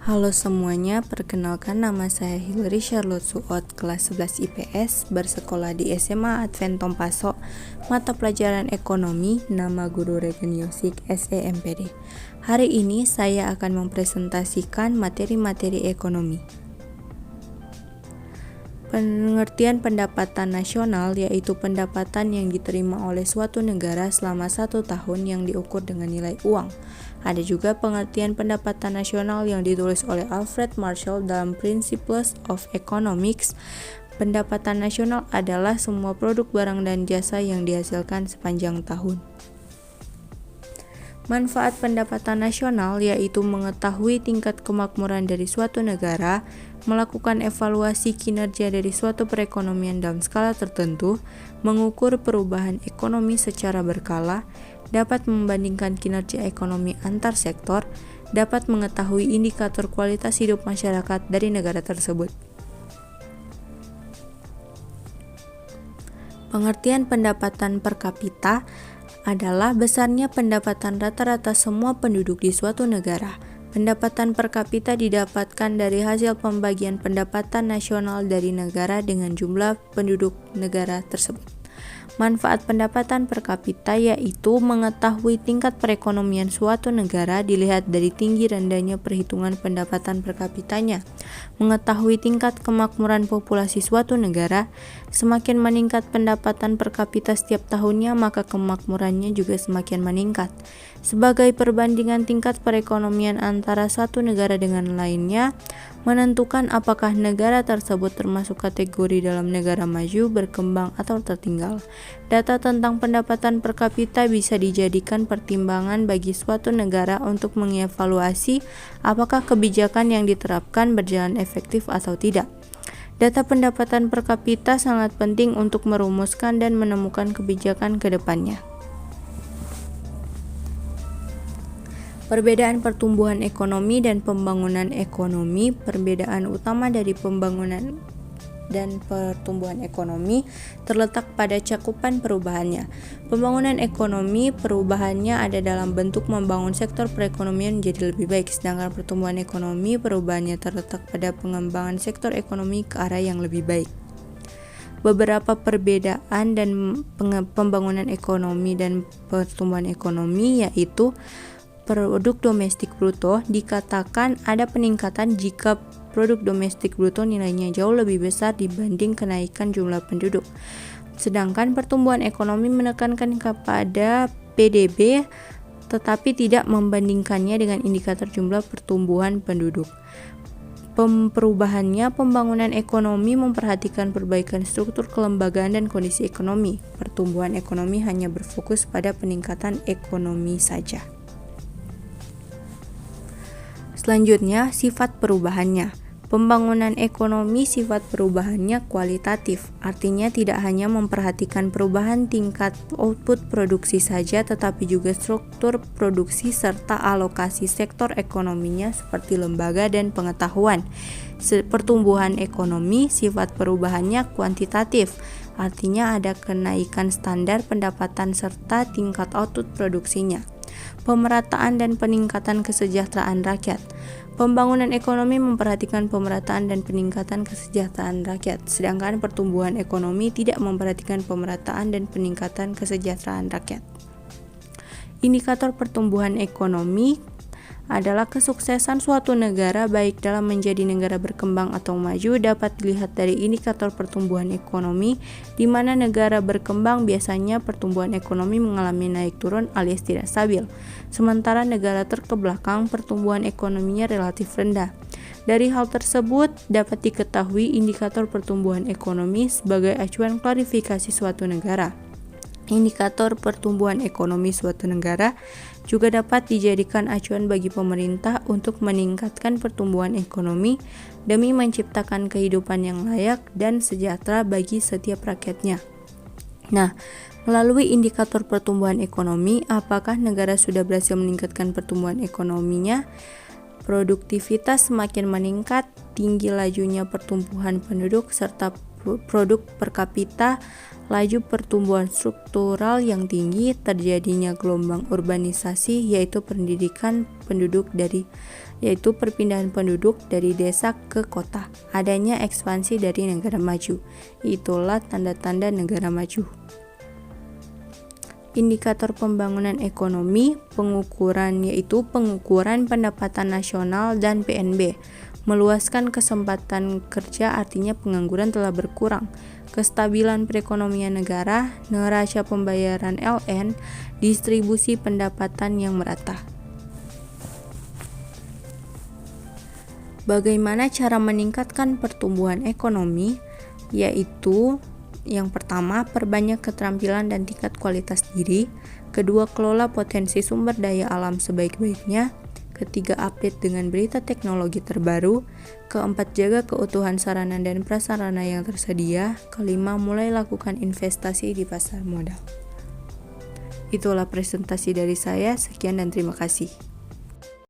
Halo semuanya, perkenalkan nama saya Hillary Charlotte Suot, kelas 11 IPS, bersekolah di SMA Advent Tompaso, mata pelajaran ekonomi, nama guru Regen Yosik, SEMPD. Hari ini saya akan mempresentasikan materi-materi ekonomi. Pengertian pendapatan nasional yaitu pendapatan yang diterima oleh suatu negara selama 1 tahun yang diukur dengan nilai uang. Ada juga pengertian pendapatan nasional yang ditulis oleh Alfred Marshall dalam Principles of Economics. Pendapatan nasional adalah semua produk barang dan jasa yang dihasilkan sepanjang tahun. Manfaat pendapatan nasional yaitu mengetahui tingkat kemakmuran dari suatu negara, melakukan evaluasi kinerja dari suatu perekonomian dalam skala tertentu, mengukur perubahan ekonomi secara berkala, dapat membandingkan kinerja ekonomi antar sektor, dapat mengetahui indikator kualitas hidup masyarakat dari negara tersebut. Pengertian pendapatan per kapita adalah besarnya pendapatan rata-rata semua penduduk di suatu negara. Pendapatan per kapita didapatkan dari hasil pembagian pendapatan nasional dari negara dengan jumlah penduduk negara tersebut. Manfaat pendapatan per kapita yaitu mengetahui tingkat perekonomian suatu negara dilihat dari tinggi rendahnya perhitungan pendapatan per kapitanya. Mengetahui tingkat kemakmuran populasi suatu negara, semakin meningkat pendapatan per kapita setiap tahunnya maka kemakmurannya juga semakin meningkat. Sebagai perbandingan tingkat perekonomian antara satu negara dengan lainnya, menentukan apakah negara tersebut termasuk kategori dalam negara maju, berkembang, atau tertinggal. Data tentang pendapatan per kapita bisa dijadikan pertimbangan bagi suatu negara untuk mengevaluasi apakah kebijakan yang diterapkan berjalan efektif atau tidak. Data pendapatan per kapita sangat penting untuk merumuskan dan menemukan kebijakan ke depannya. Perbedaan pertumbuhan ekonomi dan pembangunan ekonomi. Perbedaan utama dari pembangunan dan pertumbuhan ekonomi terletak pada cakupan perubahannya. Pembangunan ekonomi perubahannya ada dalam bentuk membangun sektor perekonomian menjadi lebih baik, sedangkan pertumbuhan ekonomi perubahannya terletak pada pengembangan sektor ekonomi ke arah yang lebih baik. Beberapa perbedaan dan pembangunan ekonomi dan pertumbuhan ekonomi yaitu produk domestik bruto dikatakan ada peningkatan jika produk domestik bruto nilainya jauh lebih besar dibanding kenaikan jumlah penduduk. Sedangkan pertumbuhan ekonomi menekankan kepada PDB tetapi tidak membandingkannya dengan indikator jumlah pertumbuhan penduduk. Perubahannya, pembangunan ekonomi memperhatikan perbaikan struktur kelembagaan dan kondisi ekonomi. Pertumbuhan ekonomi hanya berfokus pada peningkatan ekonomi saja. Selanjutnya, sifat perubahannya. Pembangunan ekonomi sifat perubahannya kualitatif, artinya tidak hanya memperhatikan perubahan tingkat output produksi saja, tetapi juga struktur produksi serta alokasi sektor ekonominya seperti lembaga dan pengetahuan. Pertumbuhan ekonomi sifat perubahannya kuantitatif, artinya ada kenaikan standar pendapatan serta tingkat output produksinya. Pemerataan dan peningkatan kesejahteraan rakyat. Pembangunan ekonomi memperhatikan pemerataan dan peningkatan kesejahteraan rakyat, sedangkan pertumbuhan ekonomi tidak memperhatikan pemerataan dan peningkatan kesejahteraan rakyat. Indikator pertumbuhan ekonomi adalah kesuksesan suatu negara baik dalam menjadi negara berkembang atau maju dapat dilihat dari indikator pertumbuhan ekonomi, di mana negara berkembang biasanya pertumbuhan ekonomi mengalami naik turun alias tidak stabil, sementara negara terkebelakang pertumbuhan ekonominya relatif rendah. Dari hal tersebut dapat diketahui indikator pertumbuhan ekonomi sebagai acuan klarifikasi suatu negara. Indikator pertumbuhan ekonomi suatu negara juga dapat dijadikan acuan bagi pemerintah untuk meningkatkan pertumbuhan ekonomi demi menciptakan kehidupan yang layak dan sejahtera bagi setiap rakyatnya. Nah, melalui indikator pertumbuhan ekonomi, apakah negara sudah berhasil meningkatkan pertumbuhan ekonominya? Produktivitas semakin meningkat, tinggi lajunya pertumbuhan penduduk, serta produk per kapita, laju pertumbuhan struktural yang tinggi, terjadinya gelombang urbanisasi yaitu perpindahan penduduk dari desa ke kota, adanya ekspansi dari negara maju. Itulah tanda-tanda negara maju. Indikator pembangunan ekonomi, pengukuran yaitu pengukuran pendapatan nasional dan PNB. Meluaskan kesempatan kerja artinya pengangguran telah berkurang. Kestabilan perekonomian negara, neraca pembayaran LN, distribusi pendapatan yang merata. Bagaimana cara meningkatkan pertumbuhan ekonomi? Yaitu yang pertama, perbanyak keterampilan dan tingkat kualitas diri. Kedua, kelola potensi sumber daya alam sebaik-baiknya. Ketiga, update dengan berita teknologi terbaru. Keempat, jaga keutuhan sarana dan prasarana yang tersedia. Kelima, mulai lakukan investasi di pasar modal. Itulah presentasi dari saya. Sekian dan terima kasih.